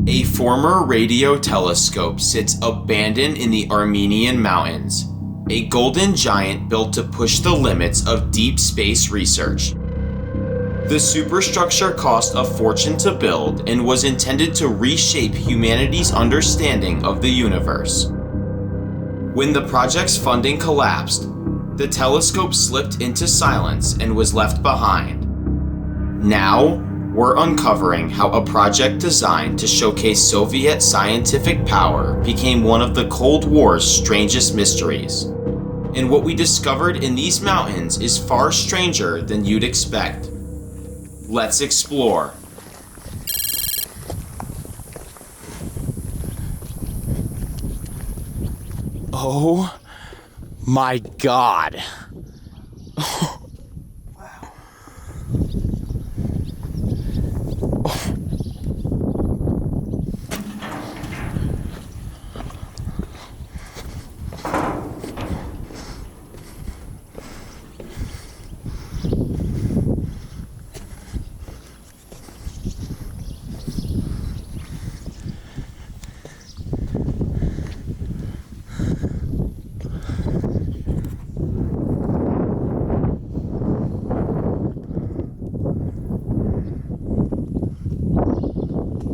A former radio telescope sits abandoned in the Armenian mountains, a golden giant built to push the limits of deep space research. The superstructure cost a fortune to build and was intended to reshape humanity's understanding of the universe. When the project's funding collapsed, the telescope slipped into silence and was left behind. Now, we're uncovering how a project designed to showcase Soviet scientific power became one of the Cold War's strangest mysteries. And what we discovered in these mountains is far stranger than you'd expect. Let's explore. Oh my God.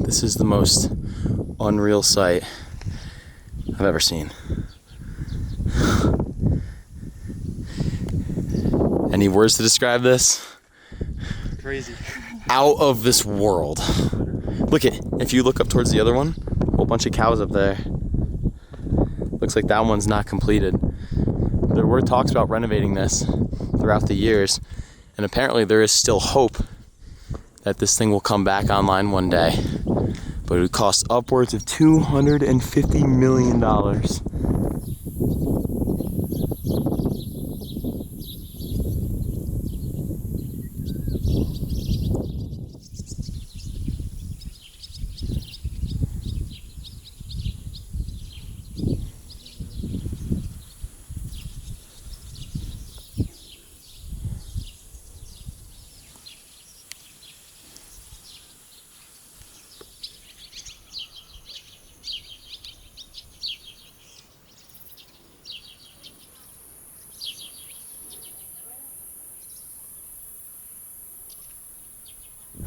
This is the most unreal sight I've ever seen. Any words to describe this? Crazy. Out of this world. Look at, if you look up towards the other one, a whole bunch of cows up there. Looks like that one's not completed. There were talks about renovating this throughout the years, and apparently there is still hope that this thing will come back online one day. But it would cost upwards of $250 million.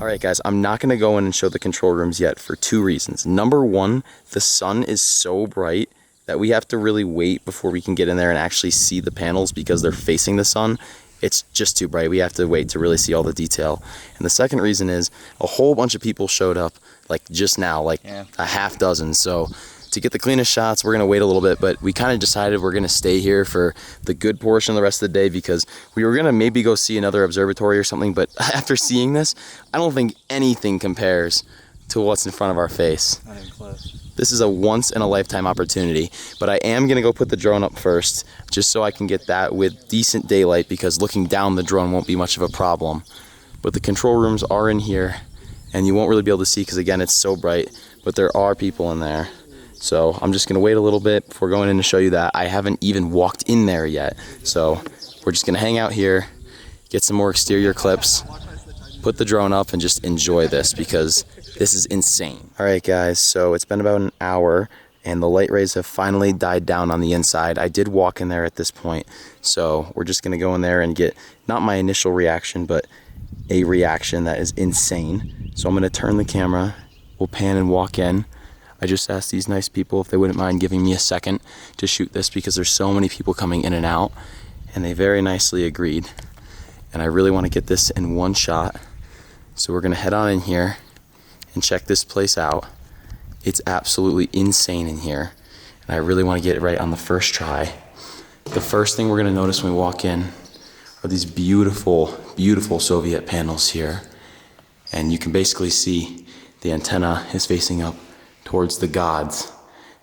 Alright guys, I'm not going to go in and show the control rooms yet for two reasons. Number one, the sun is so bright that we have to really wait before we can get in there and actually see the panels because they're facing the sun. It's just too bright. We have to wait to really see all the detail. And the second reason is a whole bunch of people showed up like just now, like a half dozen. So to get the cleanest shots, we're gonna wait a little bit, but we kind of decided we're gonna stay here for the good portion of the rest of the day because we were gonna maybe go see another observatory or something, but after seeing this, I don't think anything compares to what's in front of our face. Not even close. This is a once in a lifetime opportunity, but I am gonna go put the drone up first, just so I can get that with decent daylight because looking down the drone won't be much of a problem. But the control rooms are in here and you won't really be able to see because again, it's so bright, but there are people in there. So I'm just gonna wait a little bit before going in to show you that. I haven't even walked in there yet. So we're just gonna hang out here, get some more exterior clips, put the drone up and just enjoy this because this is insane. All right guys, so it's been about an hour and the light rays have finally died down on the inside. I did walk in there at this point. So we're just gonna go in there and get not my initial reaction, but a reaction that is insane. So I'm gonna turn the camera, we'll pan and walk in. I just asked these nice people if they wouldn't mind giving me a second to shoot this because there's so many people coming in and out, and they very nicely agreed. And I really want to get this in one shot. So we're gonna head on in here and check this place out. It's absolutely insane in here. And I really want to get it right on the first try. The first thing we're gonna notice when we walk in are these beautiful, beautiful Soviet panels here. And you can basically see the antenna is facing up towards the gods,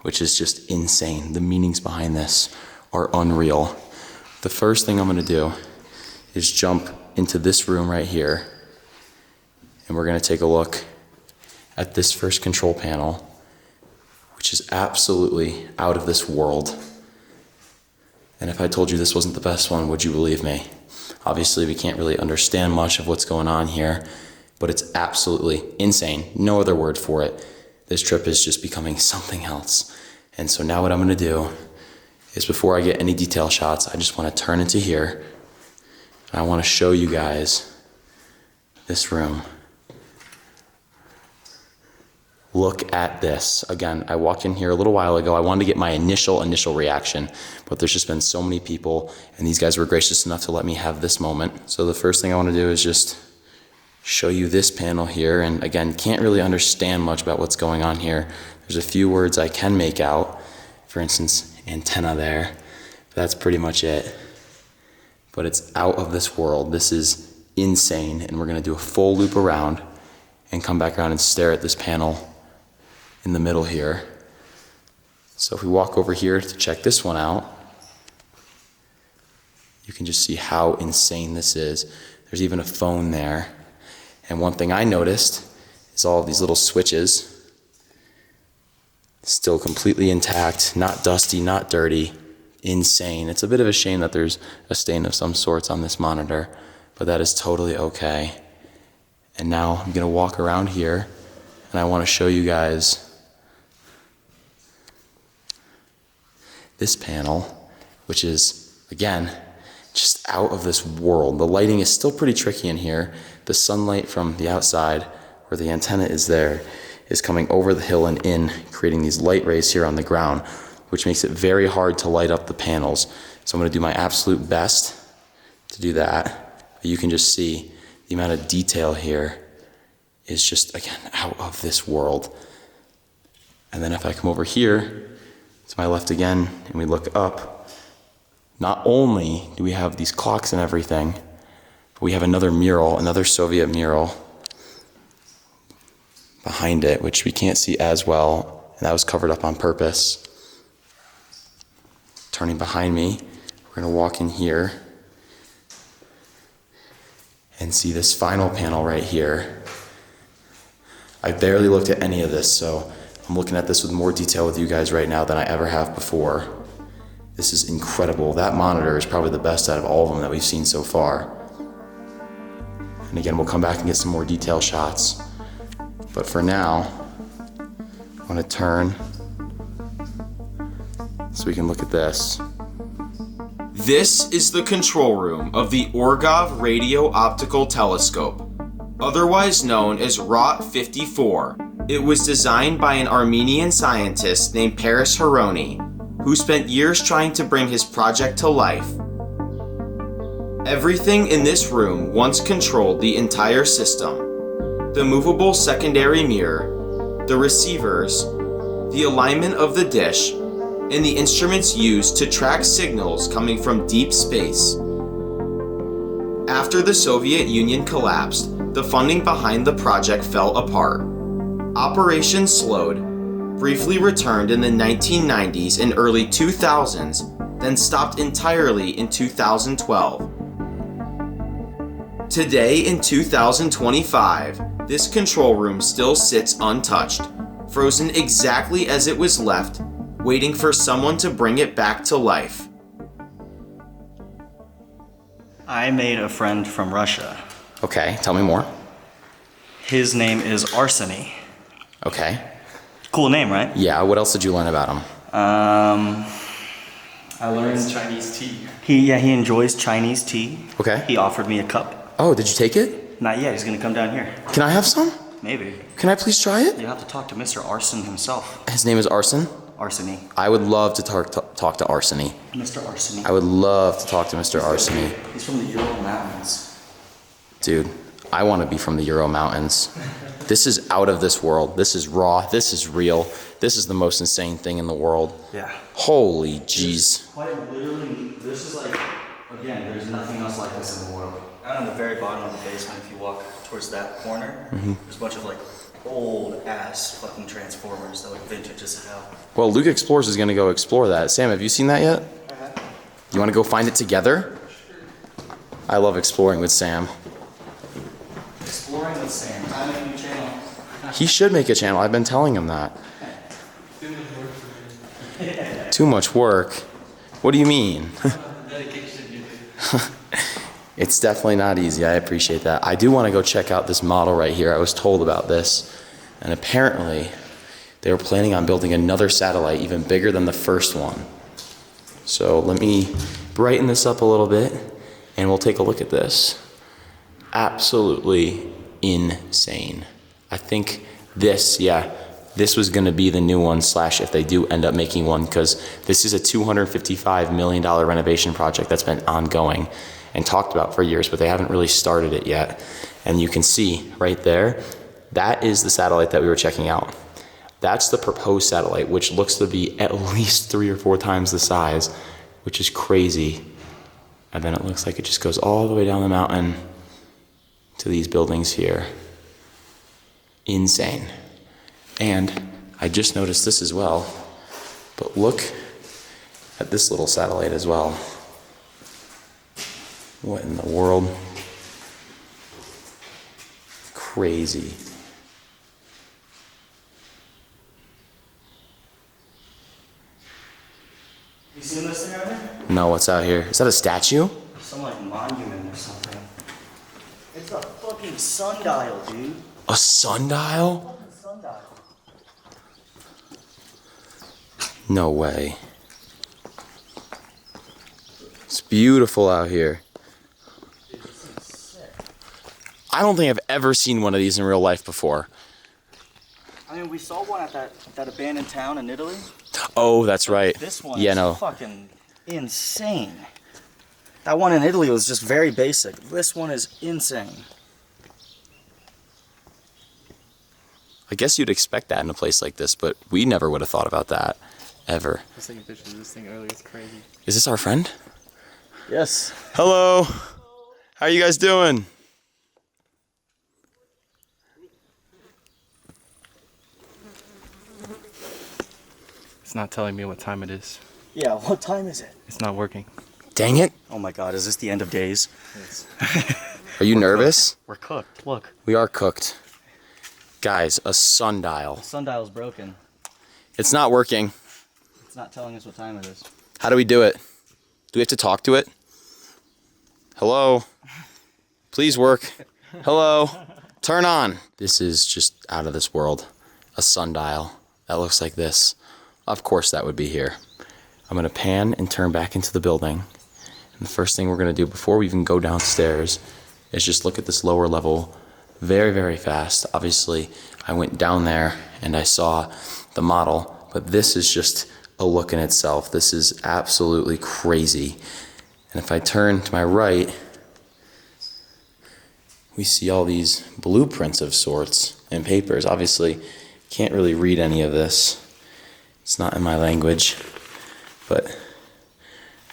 which is just insane. The meanings behind this are unreal. The first thing I'm gonna do is jump into this room right here, and we're gonna take a look at this first control panel, which is absolutely out of this world. And if I told you this wasn't the best one, would you believe me? Obviously, we can't really understand much of what's going on here, but it's absolutely insane. No other word for it. this trip is just becoming something else. And so now what I'm gonna do is, before I get any detail shots, I just wanna turn into here. And I wanna show you guys this room. Look at this. Again, I walked in here a little while ago. I wanted to get my initial reaction, but there's just been so many people, and these guys were gracious enough to let me have this moment. So the first thing I want to do is just show you this panel here, and again, can't really understand much about what's going on here. There's a few words I can make out. For instance, antenna there. That's pretty much it. But it's out of this world. This is insane, and we're gonna do a full loop around and come back around and stare at this panel in the middle here. So if we walk over here to check this one out, you can just see how insane this is. There's even a phone there. And one thing I noticed is all of these little switches, still completely intact, not dusty, not dirty, insane. It's a bit of a shame that there's a stain of some sorts on this monitor, but that is totally okay. And now I'm gonna walk around here, and I wanna show you guys this panel, which is, again, just out of this world. The lighting is still pretty tricky in here. The sunlight from the outside, where the antenna is there, is coming over the hill and in, creating these light rays here on the ground, which makes it very hard to light up the panels. So I'm gonna do my absolute best to do that. But you can just see the amount of detail here is just, again, out of this world. And then if I come over here to my left again, and we look up, not only do we have these clocks and everything, but we have another mural, another Soviet mural behind it, which we can't see as well, and that was covered up on purpose. Turning behind me, we're gonna walk in here and see this final panel right here. I barely looked at any of this, so I'm looking at this with more detail with you guys right now than I ever have before. This is incredible. That monitor is probably the best out of all of them that we've seen so far. And again, we'll come back and get some more detail shots. But for now, I want to turn so we can look at this. This is the control room of the Orgov Radio Optical Telescope, otherwise known as ROT 54. It was designed by an Armenian scientist named Paris Herouni, who spent years trying to bring his project to life. Everything in this room once controlled the entire system: the movable secondary mirror, the receivers, the alignment of the dish, and the instruments used to track signals coming from deep space. After the Soviet Union collapsed, the funding behind the project fell apart. Operations slowed, briefly returned in the 1990s and early 2000s, then stopped entirely in 2012. Today in 2025, this control room still sits untouched, frozen exactly as it was left, waiting for someone to bring it back to life. I made a friend from Russia. Okay, tell me more. His name is Arseny. Okay. Cool name, right? Yeah, what else did you learn about him? I learned Chinese tea. he enjoys Chinese tea. Okay. He offered me a cup. Oh, did you take it? Not yet. He's gonna come down here. Can I have some? Maybe. Can I please try it? You have to talk to Mr. Arsen himself. His name is Arsen. Arseny. I would love to talk to Arseny. Mr. Arseny. I would love to talk to Mr. Arseny. He's from the Ural Mountains. Dude, I want to be from the Ural Mountains. This is out of this world. This is raw. This is real. This is the most insane thing in the world. Yeah. Holy jeez. Quite literally, this is like, again, there's nothing else like this in the world. Out on the very bottom of the basement, if you walk towards that corner, there's a bunch of like old ass fucking transformers that look vintage as hell. Well, Luke Explores is going to go explore that. Sam, have you seen that yet? You want to go find it together? I love exploring with Sam. Exploring with Sam. I make a new channel. He should make a channel. I've been telling him that. Too much work? What do you mean? It's definitely not easy. I appreciate that. I do want to go check out this model right here. I was told about this, and apparently they were planning on building another satellite even bigger than the first one. So let me brighten this up a little bit and we'll take a look at this. Absolutely insane. I think this was going to be the new one, slash if they do end up making one, because this is a $255 million renovation project that's been ongoing and talked about for years, but they haven't really started it yet. And you can see right there, that is the satellite that we were checking out. That's the proposed satellite, which looks to be at least 3 or 4 times the size, which is crazy. And then it looks like it just goes all the way down the mountain to these buildings here. Insane. And I just noticed this as well, but look at this little satellite as well. What in the world? Crazy. You seen this thing out here? No, what's out here? Is that a statue? Some like monument or something. It's a fucking sundial, dude. A sundial? Sundial. No way. It's beautiful out here. I don't think I've ever seen one of these in real life before. I mean, we saw one at that abandoned town in Italy. Oh, that's right. This one Yeah, is no. fucking insane. That one in Italy was just very basic. This one is insane. I guess you'd expect that in a place like this, but we never would have thought about that, ever. I was taking pictures of this thing earlier, it's crazy. Is this our friend? Yes. Hello. How are you guys doing? It's not telling me what time it is. Yeah, what time is it? It's not working. Dang it. Oh my god, is this the end of days? It's, Are you nervous? We're cooked. Look. We are cooked. Guys, a sundial. The sundial's broken. It's not working. It's not telling us what time it is. How do we do it? Do we have to talk to it? Hello? Please work. Hello? Turn on. This is just out of this world. A sundial that looks like this. Of course that would be here. I'm gonna pan and turn back into the building. And the first thing we're gonna do before we even go downstairs is just look at this lower level very, very fast. Obviously, I went down there and I saw the model, but this is just a look in itself. This is absolutely crazy. And if I turn to my right, we see all these blueprints of sorts and papers. Obviously, can't really read any of this. It's not in my language, but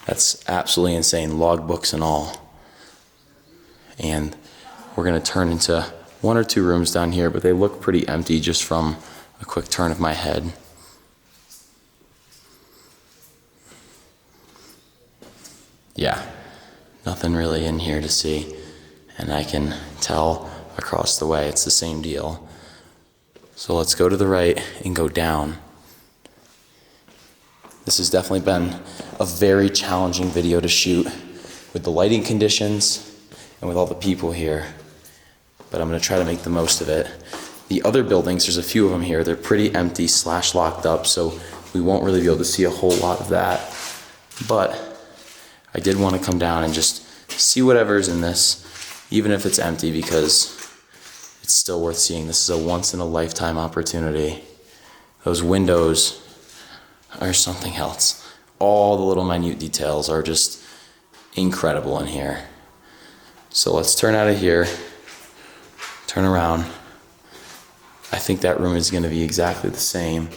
that's absolutely insane, logbooks and all. And we're gonna turn into 1 or 2 rooms down here, but they look pretty empty just from a quick turn of my head. Yeah, nothing really in here to see, and I can tell across the way it's the same deal. So let's go to the right and go down. This has definitely been a very challenging video to shoot with the lighting conditions and with all the people here, but I'm gonna try to make the most of it. The other buildings, there's a few of them here, they're pretty empty / locked up, so we won't really be able to see a whole lot of that. But I did want to come down and just see whatever's in this, even if it's empty, because it's still worth seeing. This is a once in a lifetime opportunity. Those windows are something else. All the little minute details are just incredible in here. So let's turn out of here, turn around. I think that room is going to be exactly the same,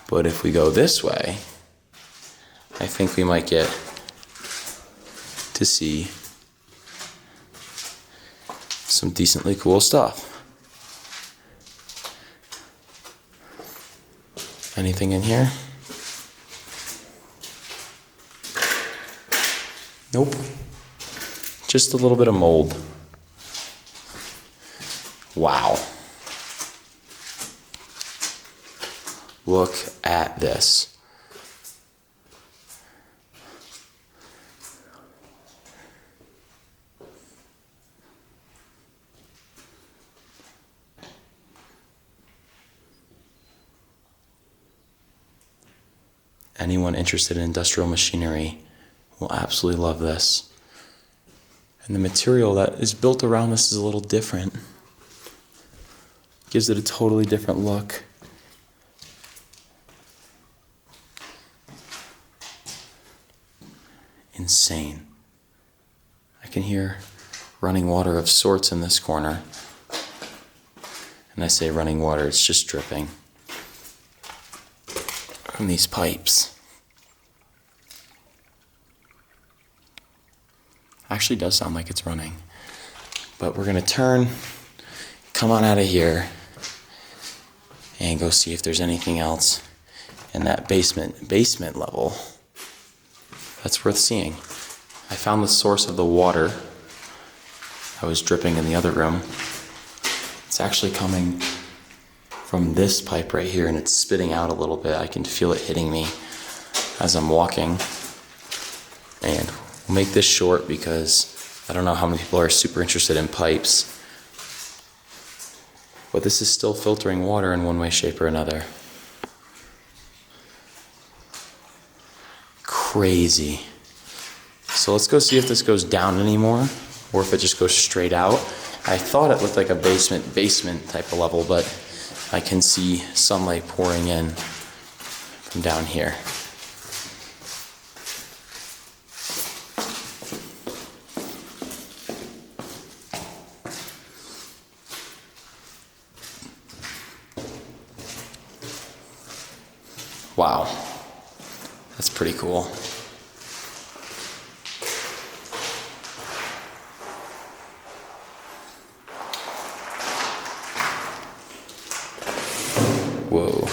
but if we go this way, I think we might get to see some decently cool stuff. Anything in here? Nope. Just a little bit of mold. Wow. Look at this. Anyone interested in industrial machinery will absolutely love this. And the material that is built around this is a little different. Gives it a totally different look. Insane. I can hear running water of sorts in this corner. And I say running water, it's just dripping from these pipes. Actually does sound like it's running. But we're gonna turn, come on out of here, and go see if there's anything else in that basement level that's worth seeing. I found the source of the water that was dripping in the other room. It's actually coming from this pipe right here, and it's spitting out a little bit. I can feel it hitting me as I'm walking. And we'll make this short because I don't know how many people are super interested in pipes. But this is still filtering water in one way, shape, or another. Crazy. So let's go see if this goes down anymore, or if it just goes straight out. I thought it looked like a basement type of level, but I can see sunlight pouring in from down here. Wow, that's pretty cool. Whoa.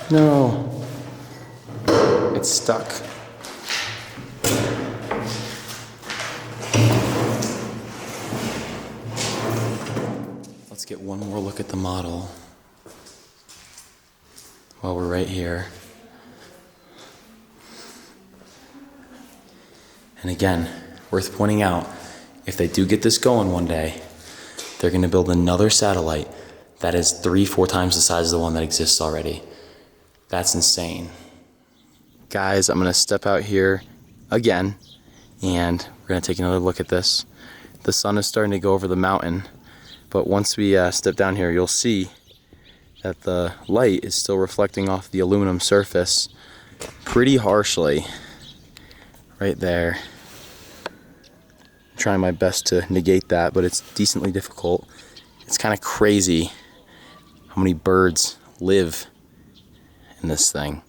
No, it's stuck. Let's get one more look at the model while we're right here. And again, worth pointing out, if they do get this going one day, they're going to build another satellite that is 3-4 times the size of the one that exists already. That's insane. Guys, I'm going to step out here again, and we're going to take another look at this. The sun is starting to go over the mountain, but once we step down here, you'll see that the light is still reflecting off the aluminum surface pretty harshly right there. Trying my best to negate that, but it's decently difficult. It's kind of crazy how many birds live in this thing.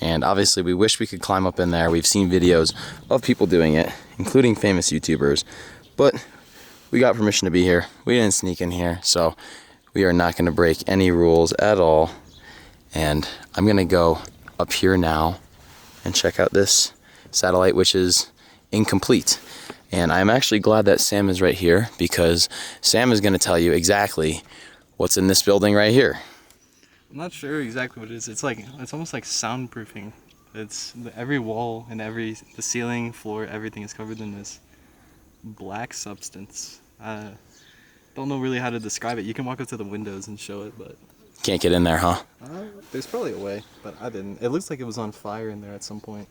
And obviously we wish we could climb up in there. We've seen videos of people doing it, including famous YouTubers, but we got permission to be here. We didn't sneak in here, so we are not going to break any rules at all. And I'm going to go up here now and check out this satellite, which is incomplete. And I'm actually glad that Sam is right here, because Sam is going to tell you exactly what's in this building right here. I'm not sure exactly what it is. It's almost like soundproofing. It's every wall and the ceiling, floor, everything is covered in this black substance. Don't know really how to describe it. You can walk up to the windows and show it, but Can't get in there, huh? There's probably a way, but I didn't. It looks like it was on fire in there at some point.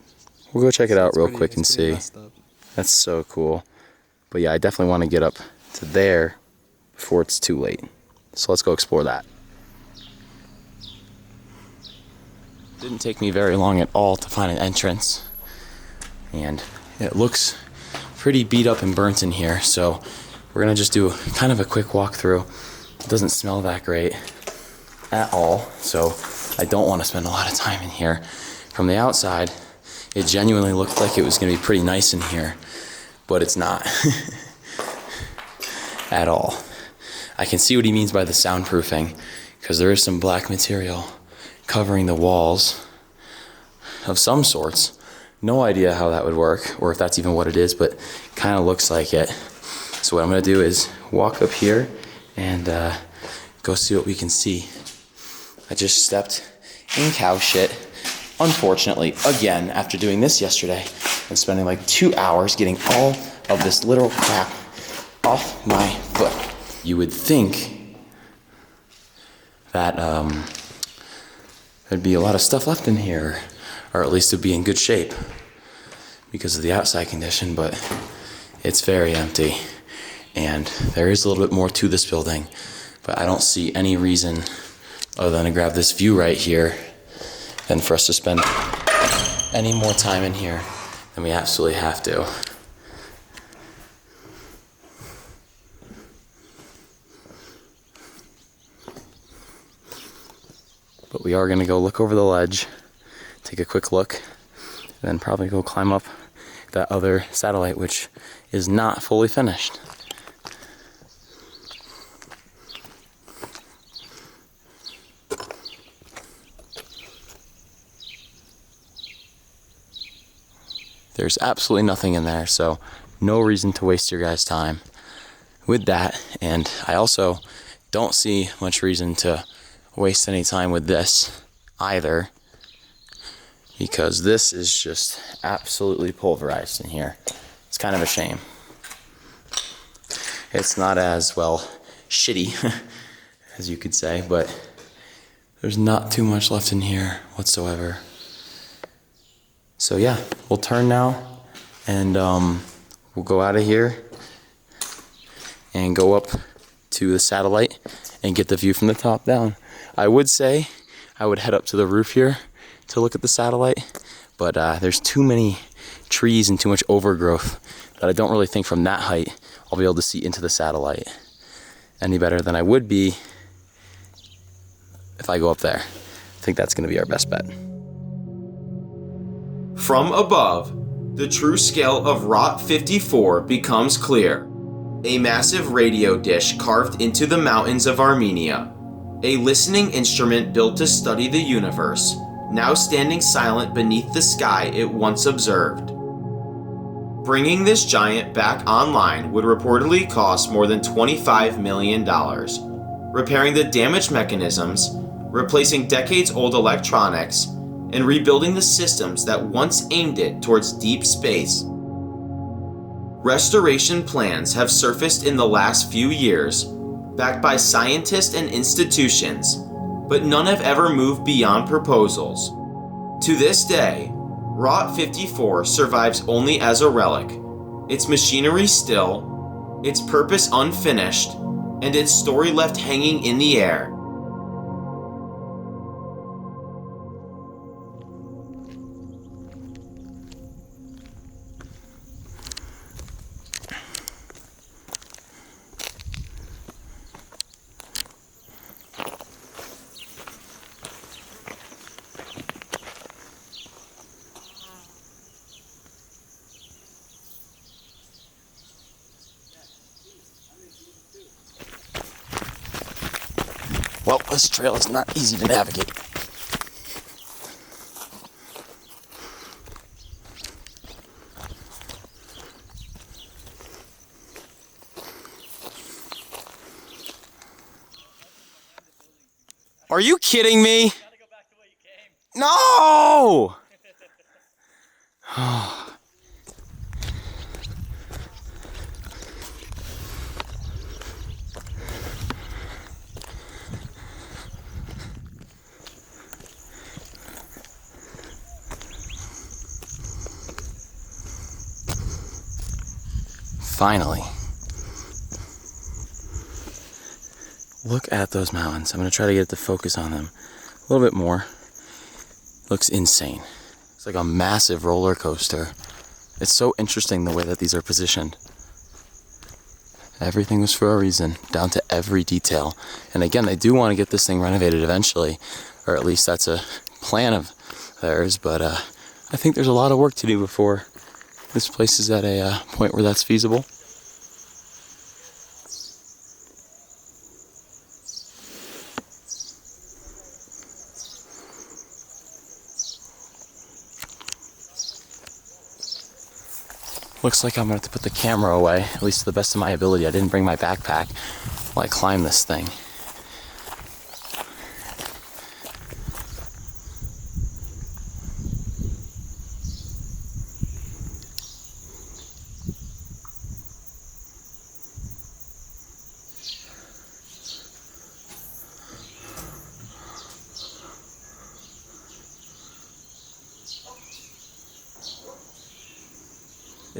We'll go check it out real quick and see. That's so cool. But yeah, I definitely want to get up to there before it's too late. So let's go explore that. Didn't take me very long at all to find an entrance. And it looks pretty beat up and burnt in here. So we're going to just do kind of a quick walkthrough. It doesn't smell that great at all. So I don't want to spend a lot of time in here. From the outside, it genuinely looked like it was going to be pretty nice in here, but it's not at all. I can see what he means by the soundproofing, because there is some black material covering the walls of some sorts. No idea how that would work, or if that's even what it is, but kind of looks like it. So what I'm going to do is walk up here and go see what we can see. I just stepped in cow shit. Unfortunately, again, after doing this yesterday and spending like 2 hours getting all of this literal crap off my foot. You would think that there'd be a lot of stuff left in here, or at least it'd be in good shape because of the outside condition, but it's very empty. And there is a little bit more to this building, but I don't see any reason other than to grab this view right here than for us to spend any more time in here than we absolutely have to. But we are going to go look over the ledge, take a quick look, and then probably go climb up that other satellite, which is not fully finished. There's absolutely nothing in there, so no reason to waste your guys' time with that. And I also don't see much reason to waste any time with this either, because this is just absolutely pulverized in here. It's kind of a shame. It's not as, well, shitty as you could say, but there's not too much left in here whatsoever. So yeah, we'll turn now and we'll go out of here and go up to the satellite and get the view from the top down. I would say I would head up to the roof here to look at the satellite, but there's too many trees and too much overgrowth that I don't really think from that height I'll be able to see into the satellite any better than I would be if I go up there. I think that's going to be our best bet. From above, the true scale of Rot 54 becomes clear. A massive radio dish carved into the mountains of Armenia. A listening instrument built to study the universe, now standing silent beneath the sky it once observed. Bringing this giant back online would reportedly cost more than $25 million. Repairing the damaged mechanisms, replacing decades-old electronics, and rebuilding the systems that once aimed it towards deep space. Restoration plans have surfaced in the last few years, backed by scientists and institutions, but none have ever moved beyond proposals. To this day, Rot 54 survives only as a relic, its machinery still, its purpose unfinished, and its story left hanging in the air. Well, this trail is not easy to navigate. Are you kidding me? You gotta go back the way you came. No! Finally. Look at those mountains. I'm going to try to get it to focus on them a little bit more. Looks insane. It's like a massive roller coaster. It's so interesting the way that these are positioned. Everything was for a reason, down to every detail. And again, they do want to get this thing renovated eventually, or at least that's a plan of theirs, but I think there's a lot of work to do before this place is at a point where that's feasible. Looks like I'm going to have to put the camera away, at least to the best of my ability. I didn't bring my backpack while I climb this thing.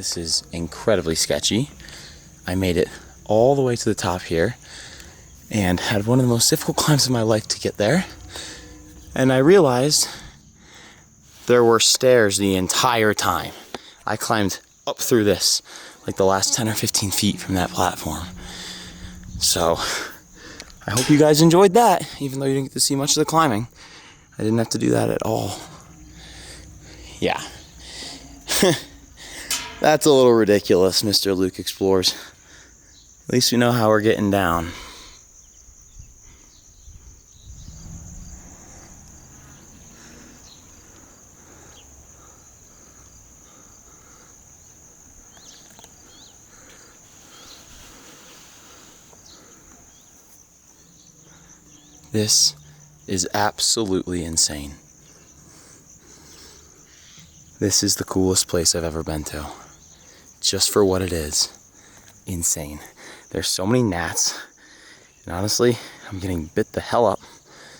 This is incredibly sketchy. I made it all the way to the top here and had one of the most difficult climbs of my life to get there. And I realized there were stairs the entire time. I climbed up through this, like the last 10 or 15 feet from that platform. So I hope you guys enjoyed that, even though you didn't get to see much of the climbing. I didn't have to do that at all. Yeah. That's a little ridiculous, Mr. Luke Explores. At least we know how we're getting down. This is absolutely insane. This is the coolest place I've ever been to. Just for what it is. Insane. There's so many gnats. And honestly, I'm getting bit the hell up.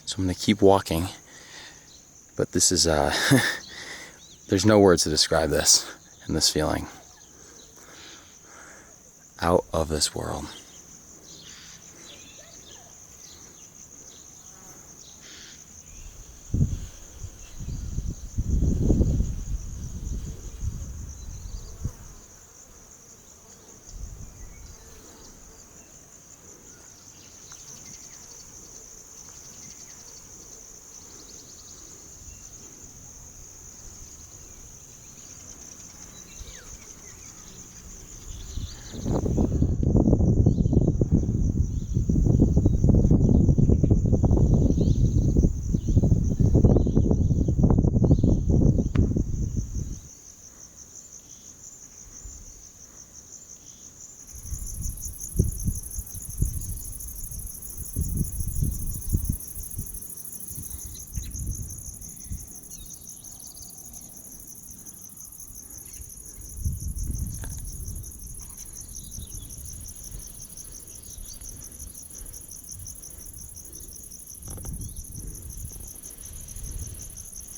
So I'm gonna keep walking. But this is, there's no words to describe this and this feeling. Out of this world.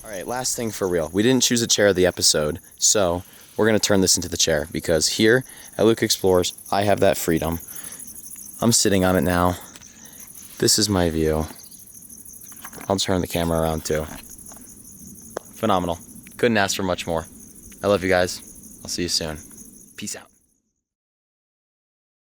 Alright, last thing for real. We didn't choose a chair of the episode, so we're going to turn this into the chair, because here at Luke Explores, I have that freedom. I'm sitting on it now. This is my view. I'll turn the camera around too. Phenomenal. Couldn't ask for much more. I love you guys. I'll see you soon. Peace out.